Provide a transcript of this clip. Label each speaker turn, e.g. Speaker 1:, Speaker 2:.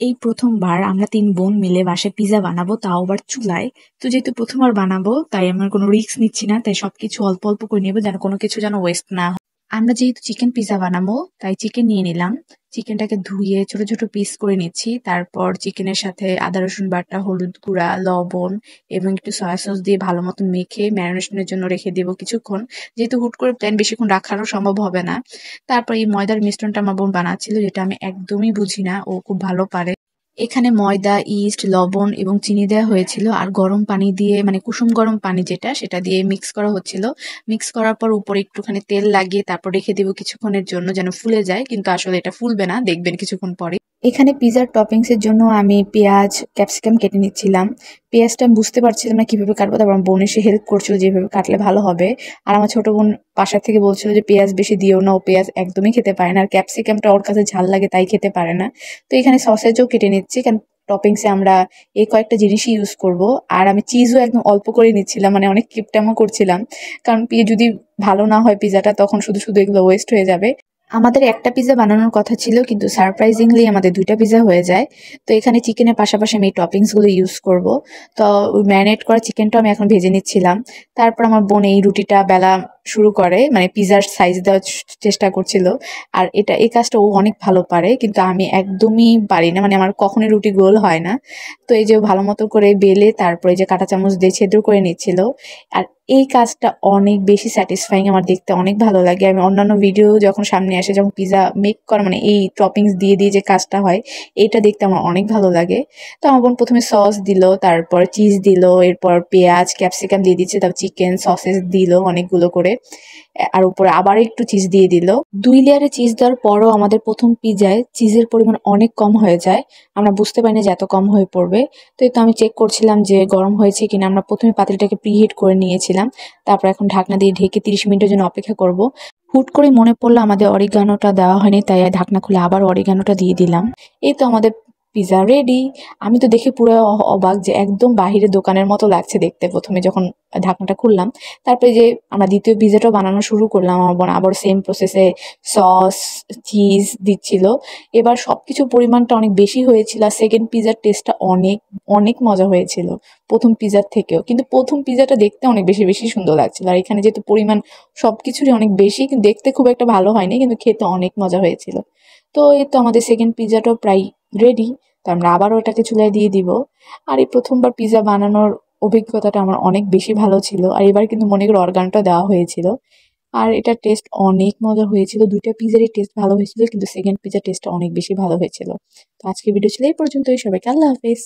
Speaker 1: এই প্রথমবার আমরা ৩ বোন মিলে বাসায় পিজ্জা বানাবো, তাও আবার চুলায়। তো যেহেতু প্রথমবার বানাবো তাই আমার কোনো রিস্ক নিচ্ছি না, তাই সবকিছু অল্প অল্প করে নেবো যেন কোনো কিছু যেন ওয়েস্ট না হয়। আমরা যেহেতু চিকেন পিজ্জা বানাবো তাই চিকেন নিয়ে নিলাম। চিকেনটাকে ধুয়ে ছোট ছোট পিস করে নিচ্ছি, তারপর চিকেনের সাথে আদা রসুন বাটা, হলুদ গুঁড়া, লবণ এবং একটু সয়া সস দিয়ে ভালো মতো মেখে ম্যারিনেশনের জন্য রেখে দেবো কিছুক্ষণ। যেহেতু হুট করে প্ল্যান বেশিক্ষণ রাখারও সম্ভব হবে না। তারপর এই ময়দার মিশ্রণটা আমার বোন বানাচ্ছিল, যেটা আমি একদমই বুঝি না, ও খুব ভালো পারে। এখানে ময়দা, ইস্ট, লবণ এবং চিনি দেওয়া হয়েছিল আর গরম পানি দিয়ে, মানে কুসুম গরম পানি যেটা, সেটা দিয়ে মিক্স করা হচ্ছিল। মিক্স করার পর উপরে একটুখানি তেল লাগিয়ে তারপর রেখে দেবো কিছুক্ষণের জন্য যেন ফুলে যায়, কিন্তু আসলে এটা ফুলবে না, দেখবেন কিছুক্ষণ পরে। এখানে পিজার টপিংস এর জন্য আমি পেঁয়াজ, ক্যাপসিকাম কেটে নিচ্ছিলাম। পেঁয়াজটা আমি বুঝতে পারছিলাম না কিভাবে কাটবো, তারপর আমার বোন এসে হেল্প করছিল যেভাবে কাটলে ভালো হবে। আর আমার ছোট বোন বাসা থেকে বলছিল যে পেঁয়াজ বেশি দিও না, ও পেঁয়াজ একদমই খেতে পারে না, আর ক্যাপসিকামটা ওর কাছে ঝাল লাগে তাই খেতে পারে না। তো এখানে সসেজও কেটে নিচ্ছি, কারণ টপিংসে আমরা এই কয়েকটা জিনিসই ইউজ করব। আর আমি চিজও একদম অল্প করে নিচ্ছিলাম, মানে অনেক কিপটামও করছিলাম, কারণ যদি ভালো না হয় পিজাটা তখন শুধু শুধু এগুলো ওয়েস্ট হয়ে যাবে। আমাদের একটা পিজ্জা বানানোর কথা ছিল, কিন্তু সারপ্রাইজিংলি আমাদের ২ টা পিজ্জা হয়ে যায়। তো এখানে চিকেনের পাশাপাশি আমি এই টপিংস গুলো ইউজ করব। তো ওই ম্যারিনেট করা চিকেনটা আমি এখন ভেজে নিচ্ছিলাম। তারপর আমার বোন এই রুটিটা বেলা শুরু করে, মানে পিজ্জার সাইজ দেওয়ার চেষ্টা করছিল। আর এই কাজটা ও অনেক ভালো পারে, কিন্তু আমি একদমই পারি না, মানে আমার কখনোই রুটি গোল হয় না। তো এই যে ও ভালো মতো করে বেলে তারপরে এই যে কাঁটা চামচ দিয়ে ছিদ্র করে নিচ্ছিল। আর এই কাজটা অনেক বেশি স্যাটিসফাইং, আমার দেখতে অনেক ভালো লাগে। আমি অন্যান্য ভিডিও যখন সামনে আসে, যখন পিজা মেক করা, মানে এই টপিংস দিয়ে দিয়ে যে কাজটা হয়, এটা দেখতে আমার অনেক ভালো লাগে। তো আমার বোন প্রথমে সস দিল, তারপর চিজ দিল, এরপর পেঁয়াজ, ক্যাপসিকাম দিয়ে দিচ্ছে, তারপর চিকেন সসেস দিল অনেকগুলো করে। আর উপরে আবার একটু চিজ দিয়ে দিল। ২ লেয়ারে চিজ দেওয়ার পরও আমাদের প্রথম পিজায় চিজের পরিমাণ অনেক কম হয়ে যায়। আমরা বুঝতে পারিনি যে এত কম হয়ে পড়বে। তো এই তো আমি চেক করছিলাম যে গরম হয়েছে কিনা। আমরা প্রথমে পাতিলটাকে প্রিহিট করে নিয়েছিলাম, তারপর এখন ঢাকনা দিয়ে ঢেকে ৩০ মিনিটের জন্য অপেক্ষা করব। হুট করে মনে পড়লো আমাদের অরিগানোটা দেওয়া হয়নি, তাই ঢাকনা খুলে আবার অরিগানোটা দিয়ে দিলাম। এই তো আমাদের পিজা রেডি। আমি তো দেখে পুরো অবাক যে একদম বাহিরে দোকানের মতো লাগছে দেখতে প্রথমে যখন ঢাকনাটা খুললাম। তারপরে যে আমরা দ্বিতীয় পিজাটাও বানানো শুরু করলাম, আমার বোন আবার সেম প্রসেসে সস, চিজ দিচ্ছিল। এবার সবকিছুর পরিমাণটা অনেক বেশি হয়েছিল, আর সেকেন্ড পিজার টেস্টটা অনেক অনেক মজা হয়েছিল প্রথম পিজার থেকেও। কিন্তু প্রথম পিজাটা দেখতে অনেক বেশি বেশি সুন্দর লাগছিল, আর এখানে যেহেতু পরিমাণ সবকিছুরই অনেক বেশি, কিন্তু দেখতে খুব একটা ভালো হয়নি, কিন্তু খেতে অনেক মজা হয়েছিল। তো এই তো আমাদের সেকেন্ড পিজাটাও প্রায় রেডি। তো আমরা আবারও এটাকে চুলায় দিয়ে দিব। আর এই প্রথমবার পিজা বানানোর অভিজ্ঞতাটা আমার অনেক বেশি ভালো ছিল, আর এবার কিন্তু মনে করে অর্গানটা দেওয়া হয়েছিল। আর এটার টেস্ট অনেক মজা হয়েছিল। ২ টা পিজারই টেস্ট ভালো হয়েছিল, কিন্তু সেকেন্ড পিজার টেস্টটা অনেক বেশি ভালো হয়েছিল। তো আজকের ভিডিও ছিল এই পর্যন্তই। সবাইকে আল্লাহ হাফেজ।